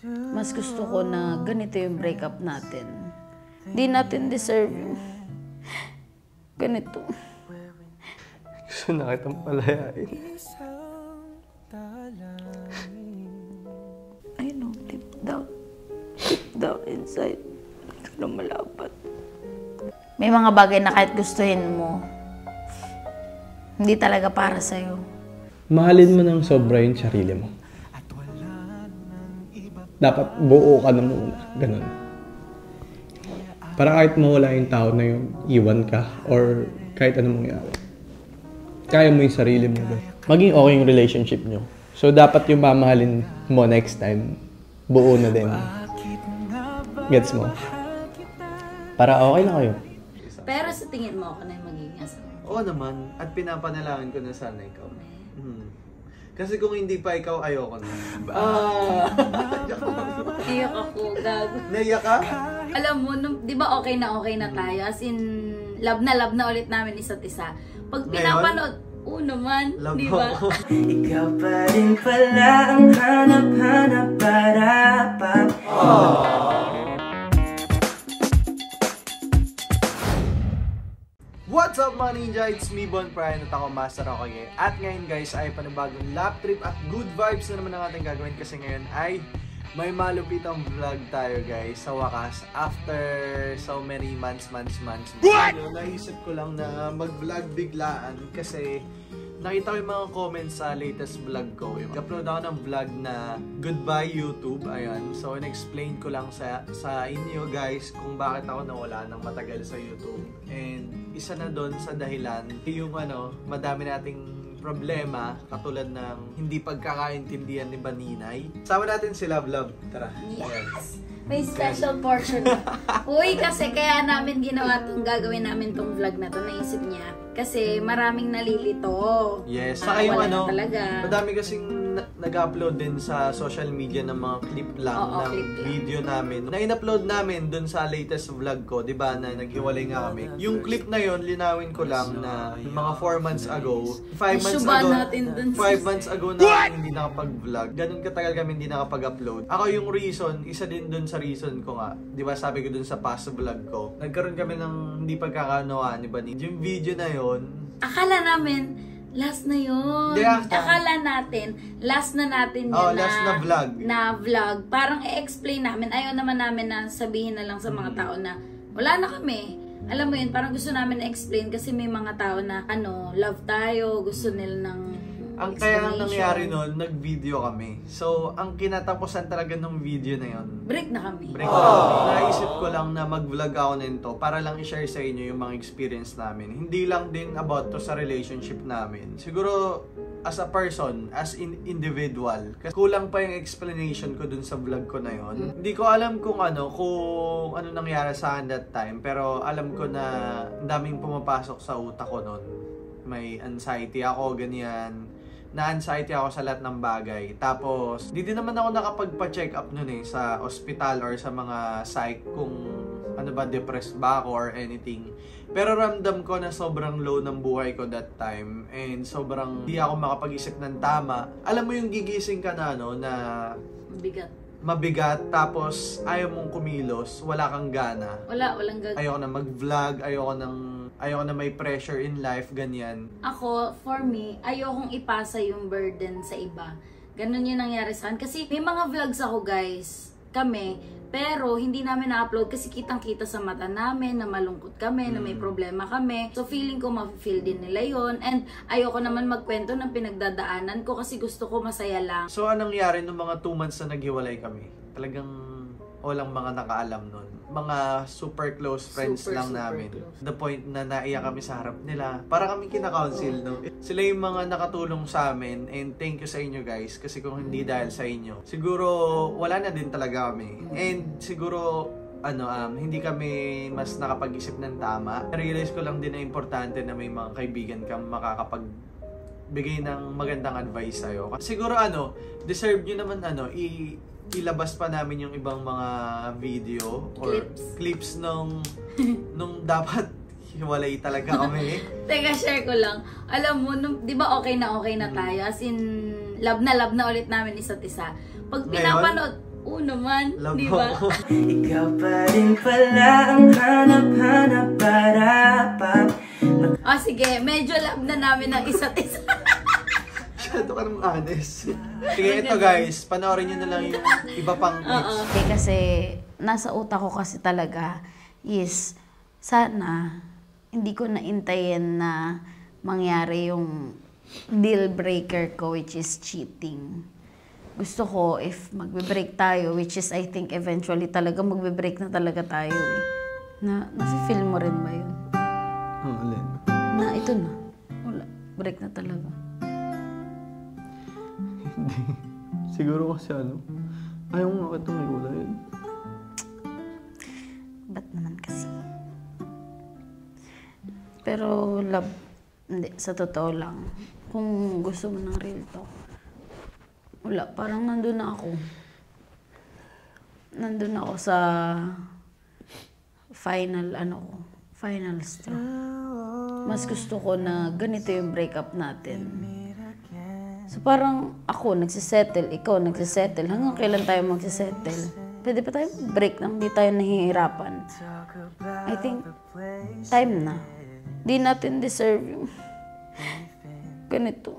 Mas gusto ko na ganito yung breakup natin. Di natin deserve yung ganito. Gusto na kitang palayain. I know, deep down inside, hindi ko na malapat. May mga bagay na kahit gustuhin mo, hindi talaga para sa'yo. Mahalin mo ng sobra yung sarili mo. Dapat buo ka na muna. Ganun. Para kahit mawala yung tao na yung iwan ka or kahit anong mangyari, kaya mo yung sarili mo. Maging okay yung relationship nyo. So, dapat yung mamahalin mo next time, buo na din. Gets mo? Para okay na kayo. Pero sa tingin mo ako na yung magiging asawa. Oo naman. At pinapanalangin ko na sana ikaw. Kasi kung hindi pa ikaw, ayoko na. Iyak ako, gago. Naiyak ka? Alam mo, di ba okay na tayo? As in, love na ulit namin isa't isa. Pag pinapanood, naman, di ba? Ikaw pa rin pala ang hanap-hanap para pa. What's up mga ninja? It's me, Bon Brian at ako, Master Okoye. At ngayon guys ay panibagong lap trip at good vibes na naman ang ating gagawin kasi ngayon ay may malupitang vlog tayo guys sa wakas after so many months. Naisip ko lang na mag-vlog biglaan kasi nakita ko yung mga comments sa latest vlog ko. Upload ako ng vlog na Goodbye YouTube. Ayan. So, in-explain ko lang sa inyo guys kung bakit ako nawala ng matagal sa YouTube. And isa na doon sa dahilan, yung madami nating problema katulad ng hindi pagkakaintindihan ni Baninay. Sama natin si Love. Tara. Yes! Ayan. May special portion. Uy, kasi kaya namin ginawa gagawin namin tong vlog na to, naisip niya. Kasi maraming nalilito. Yes. Saka yung talaga. madami kasing nag-upload din sa social media ng mga clip lang ng video namin. Na in-upload namin dun sa latest vlog ko, di ba, na naghiwalay nga kami. Yung clip na yon linawin ko lang na mga 4 months ago, 5 months ago na hindi nakapag-vlog. Ganun katagal kami hindi nakapag-upload. Ako yung reason, isa din dun sa reason ko nga, di ba sabi ko dun sa past vlog ko, nagkaroon kami ng hindi pagkakaunawaan, di ba? Yung video na yon, akala namin last na yun. Akala natin, last na natin yun last na vlog. Parang i-explain namin. Ayaw naman namin na sabihin na lang sa mga tao na wala na kami. Alam mo yun, parang gusto namin na-explain kasi may mga tao na love tayo, gusto nila ng ang kaya ang nangyari nun, nag-video kami. So, ang kinatapusan talaga ng video na yun, break na kami. Naisip ko lang na mag-vlog ako nito para lang i-share sa inyo yung mga experience namin. Hindi lang din about to sa relationship namin. Siguro, as a person, as individual. Kasi kulang pa yung explanation ko dun sa vlog ko na yun. Hindi ko alam kung ano nangyari sa akin that time. Pero alam ko na daming pumapasok sa utak ko nun. May anxiety ako, ganyan. Na-anxiety ako sa lahat ng bagay. Tapos, di din naman ako nakapagpa-check up nun sa hospital or sa mga psych kung depressed ba ako or anything. Pero ramdam ko na sobrang low ng buhay ko that time and sobrang di ako makapag-isip ng tama. Alam mo yung gigising ka na na mabigat tapos ayaw mong kumilos, wala kang gana. Walang gana. Ayoko na mag-vlog, ayoko na may pressure in life, ganyan. Ako, for me, ayokong ipasa yung burden sa iba. Ganun yung nangyari sa akin. Kasi may mga vlogs ako guys, pero hindi namin na-upload kasi kitang-kita sa mata namin na malungkot kami, na may problema kami. So feeling ko ma-feel din nila yon. And ayoko naman magkwento ng pinagdadaanan ko kasi gusto ko masaya lang. So anong nangyari nung mga 2 months na naghiwalay kami? Talagang walang mga nakaalam nun. Mga super close friends lang namin. Close. The point na naiyak kami sa harap nila. Para kami kina-counsel, no? Sila yung mga nakatulong sa amin and thank you sa inyo guys. Kasi kung hindi dahil sa inyo, siguro wala na din talaga kami. And siguro hindi kami mas nakapag-isip ng tama. Realize ko lang din na importante na may mga kaibigan kang makakapagbigay ng magandang advice sa'yo. Siguro deserve nyo naman ilabas pa namin yung ibang mga video or clips nung dapat hiwalay talaga kami. Teka, share ko lang. Alam mo, di ba okay na tayo? As in, love na ulit namin isa't isa. Pag pinapanood, Oo naman, Love di mo ba? ako. Ikaw pa rin pala ang hanap-hanap para pa. O sige, medyo love na namin ang isa't isa. Masyado ka namang honest. Sige, ito guys, panoorin nyo na lang yung iba pang clips. Kasi nasa utak ko kasi talaga is sana hindi ko naintayin na mangyari yung deal breaker ko, which is cheating. Gusto ko if magbe-break tayo, which is I think eventually talaga magbe-break na talaga tayo eh. Nafe-feel mo rin ba yun? Alin? Na ito na. Wala. Break na talaga. Hindi. Siguro kasi ayaw nga kita may ulay. Ba't naman kasi? Pero love, hindi, sa totoo lang. Kung gusto mo ng real talk, wala, parang nandun na ako. Nandun ako sa final step. Mas gusto ko na ganito yung breakup natin. So parang ako nagsisettle, ikaw nagsisettle. Hanggang kailan tayo magsisettle? Pwede pa tayo break nang hindi tayo nahihirapan. I think time na. Di natin deserve yung ganito.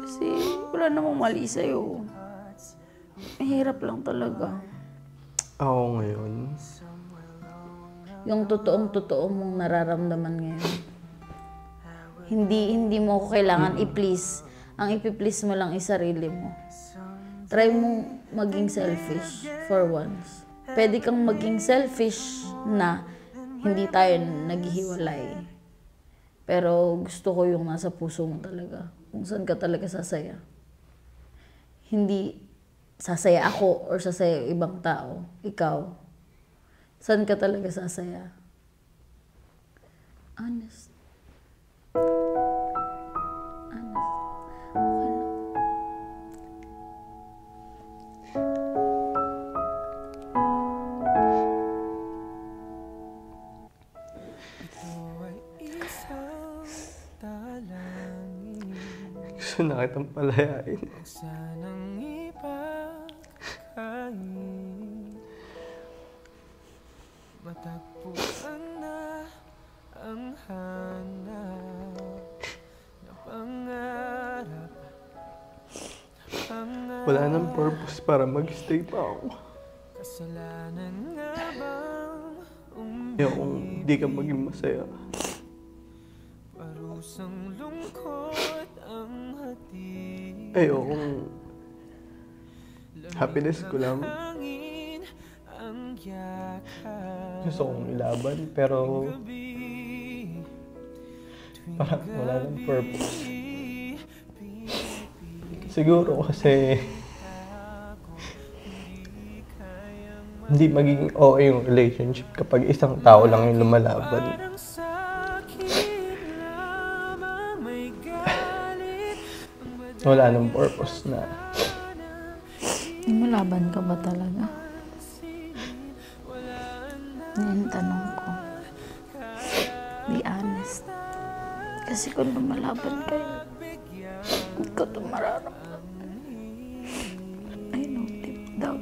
Kasi wala namang mali sa'yo. Mahirap lang talaga. Ako ngayon, Yung totoong-totoo mong nararamdaman ngayon. Hindi mo ko kailangan i-please. Ang i-please mo lang is sarili mo. Try mo maging selfish for once. Pwede kang maging selfish na hindi tayo naghihiwalay. Pero gusto ko yung nasa puso mo talaga. Kung saan ka talaga sasaya. Hindi sasaya ako or sasaya ibang tao. Ikaw. Saan ka talaga sasaya? Honest. Honest. Okay lang. gusto na kitang palayain. Sanang ipakain, matagpuan na ang hanap na pangarap. Wala nang purpose para mag-stay pa ako. Kasalanan nga bang Ayaw kung di ka maging masaya. parusang lungkot ang hati. Ayaw kung happiness ko lang. Hangin ang yakap. Gusto kong ilaban, pero parang wala nang purpose. Siguro kasi hindi magiging okay yung relationship kapag isang tao lang yung lumalaban. Wala nang purpose na. Lumalaban ka ba talaga? Yan ang tanong ko. Be honest. Kasi kung lumalaban ka, hindi ko ito mararamdaman. I know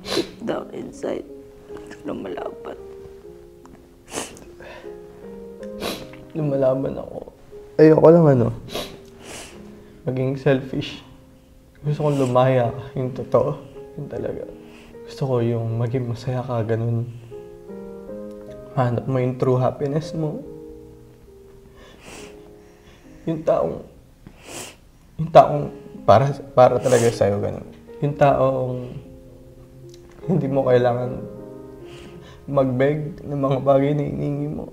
deep down inside, lumalaban. Lumalaban ako. Ayoko lang maging selfish. Gusto kong lumaya ka, yung totoo. Yung talaga. Gusto ko yung maging masaya ka, ganun. Hanap mo yung true happiness mo. Yung taong para talaga sa'yo, ganun. Yung taong hindi mo kailangan mag-beg ng mga bagay na hiningi mo.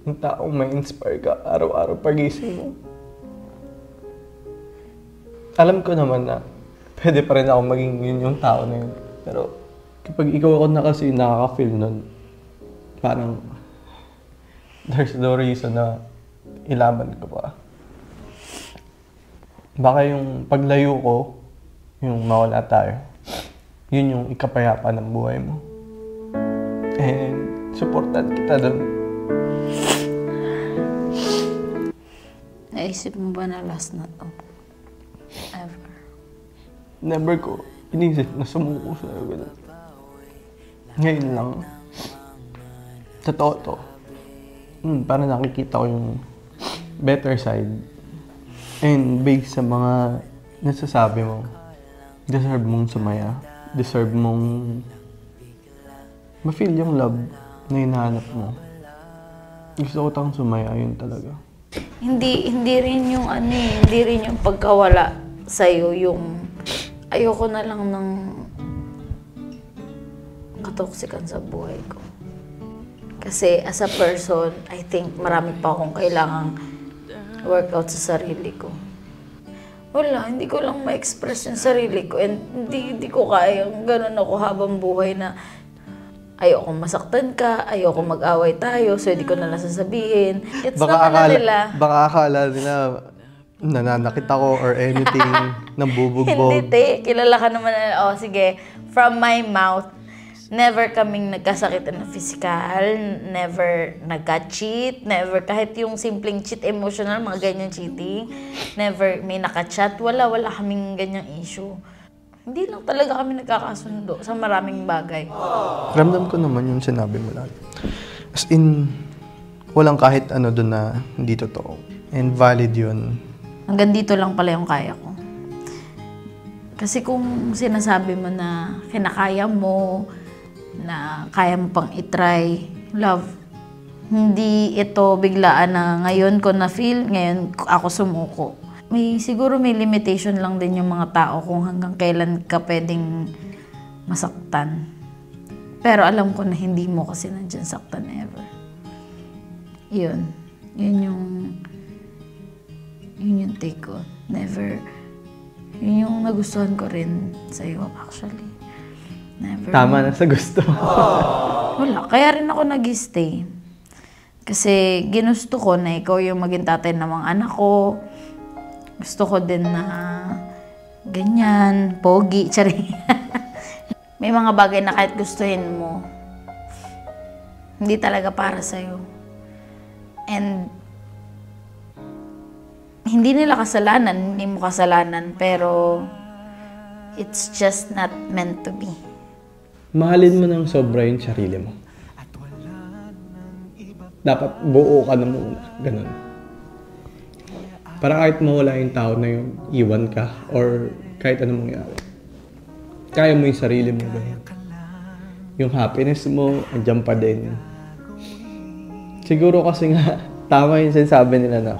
Yung taong may inspire ka araw-araw pagising mo. Alam ko naman na pwede pa rin ako maging yun yung tao na yun. Pero kapag ikaw ako na kasi nakaka-feel nun, parang there's no reason na ilaban ko pa. Baka yung paglayo ko, yung mawala tayo, yun yung ikapayapa ng buhay mo. And supportan kita doon. Naisip mo ba na last na to? Ever? never ko inisip na sumuko sa'yo. Ganun. Ngayon lang, totoo to. Para nakikita ko yung better side. And based sa mga nasasabi mo, deserve mong sumaya. Deserve mong ma-feel yung love na hinahanap mo. Gusto ko tang sumaya, yun talaga. Hindi rin yung hindi rin yung pagkawala sa'yo, yung ayoko na lang ng katoksikan sa buhay ko. Kasi as a person, I think marami pa akong kailangang workout sa sarili ko. Wala, hindi ko lang ma-express yung sarili ko and hindi ko kaya ganun ako habang buhay na ayoko masaktan ka, ayoko mag-away tayo, so hindi ko na lang sasabihin. It's baka nila. Baka akala nila nananakit ako or anything, nambubugbog. Hindi, kilala ka naman na, oh sige, from my mouth, never kaming nagkasakitan na physical, never nagka-cheat, never, kahit yung simpleng cheat emotional, mga ganyan cheating, never may naka-chat, wala kaming ganyang issue. Hindi lang talaga kami nagkakasundo sa maraming bagay. Ramdam ko naman yung sinabi mo lalo. As in, walang kahit ano doon na hindi totoo. And valid yun. Hanggang dito lang pala yung kaya ko. Kasi kung sinasabi mo na kinakaya mo, na kaya mo pang itry, love, hindi ito biglaan na ngayon ko na-feel, ngayon ako sumuko. Siguro may limitation lang din yung mga tao kung hanggang kailan ka pwedeng masaktan. Pero alam ko na hindi mo kasi nandyan saktan ever. Yun yung take ko. Never. Yun yung nagustuhan ko rin sa'yo, actually. Never. Tama na sa gusto. Wala. Kaya rin ako nag-stay. Kasi ginusto ko na ikaw yung maging tatay ng mga anak ko. Gusto ko din na ganyan, pogi, tsari. May mga bagay na kahit gustuhin mo, hindi talaga para sa'yo. And hindi nila kasalanan, hindi mo kasalanan, pero it's just not meant to be. Mahalin mo ng sobra yung sarili mo. Dapat buo ka na muna. Ganun. Para kahit mawala yung tao na yung iwan ka or kahit anong mangyari. Kaya mo yung sarili mo. Ganun. Yung happiness mo, andyan pa din. Siguro kasi nga, tama yung sinasabi nila na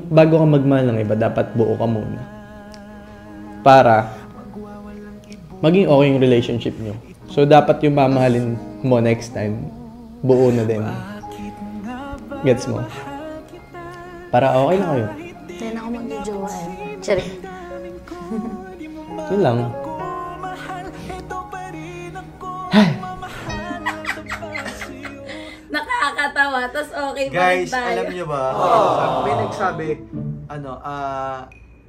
bago ka magmahal ng iba, dapat buo ka muna. Para maging okay yung relationship nyo. So, dapat yung mamahalin mo next time, buo na din. Gets mo? Para okay na kayo. Tayo na ako mag-jowa eh. Tsari. Yun lang. Ay! Nakakatawa, tas okay pa rin Guys, tayo. alam nyo ba? May nagsabi,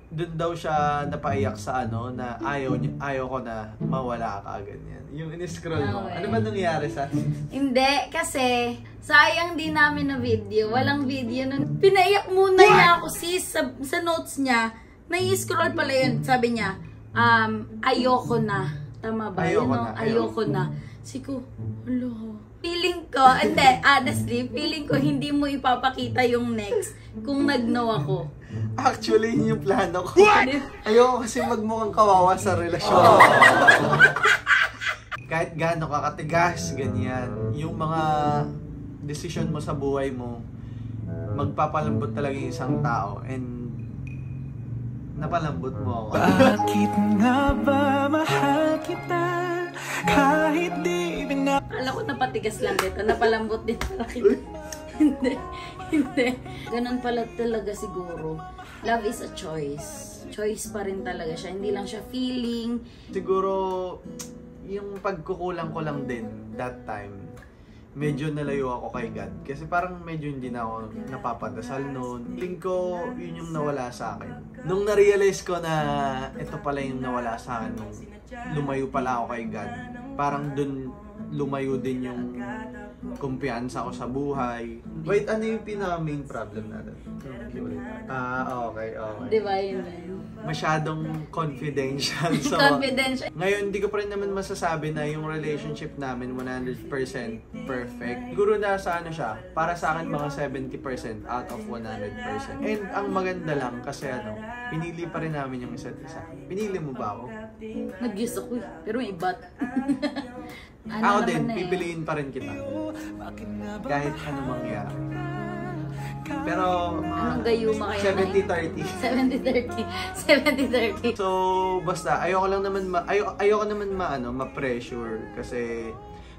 doon daw siya napaiyak sa na ayaw ko na mawala ka, ganyan. Yung in-scroll mo. Okay. Ano ba nangyari sa Hindi, kasi sayang din namin na video. Walang video nun. Pinaiyak muna niya ako sis sa notes niya. Nai-scroll pala yun. Sabi niya, ayoko na. Tama ba? Ayoko na. Siko, alo. Feeling ko, hindi, honestly, feeling ko hindi mo ipapakita yung next kung nag-no ako. Actually, yun yung plano ko. Ayoko kasi magmukhang kawawa sa relasyon. Kahit gaano ka katigas, ganyan. Yung mga decision mo sa buhay mo, magpapalambot talaga yung isang tao. And napalambot mo ako. Bakit nga ba mahal kita kahit di Alam ko napatigas lang dito, napalambot din pala kita. Hindi. Ganun pala talaga siguro. Love is a choice. Choice pa rin talaga siya. Hindi lang siya feeling. Siguro, yung pagkukulang ko lang din that time, medyo nalayo ako kay God. Kasi parang medyo hindi na ako napapadasal noon. Feeling ko, yun yung nawala sa akin. Nung na-realize ko na ito pala yung nawala sa akin, nung lumayo pala ako kay God, parang dun lumayo din yung kumpiyansa ko sa buhay. Wait, ano yung pinaka-main problem natin? Okay. Di ba yun? Masyadong confidential. So, Confidential. ngayon, hindi ko pa rin naman masasabi na yung relationship namin 100% perfect. Siguro nasa ano siya, para sa akin mga 70% out of 100%. And ang maganda lang kasi pinili pa rin namin yung isa't isa. Pinili mo ba ako? Nag-guess ako pero may ibat. Ako din, pipiliin pa rin kita. Kahit ano mangyari. Pero, anong gayuma kaya 70-30. 70-30. 70-30. So, basta, ayoko naman ma-pressure kasi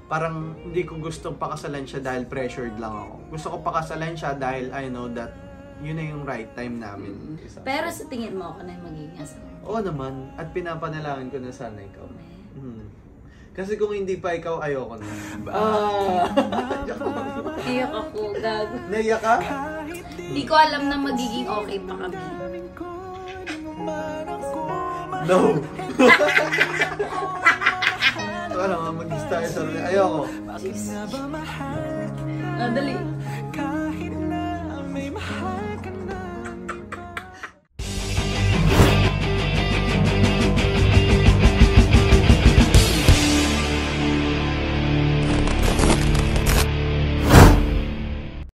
parang hindi ko gustong pakasalan siya dahil pressured lang ako. Gusto ko pakasalan siya dahil I know that yun na yung right time namin. Pero sa tingin mo ako na yung magiging asawa? Oo naman. At pinapanalangin ko na sana ikaw. Kasi kung hindi pa ikaw, ayoko na. Iyak ako, gago. Naiyak ka? Hindi ko alam na magiging okay pa kami. No! Ano nga, mag-start sa rin. Ayoko. Dali.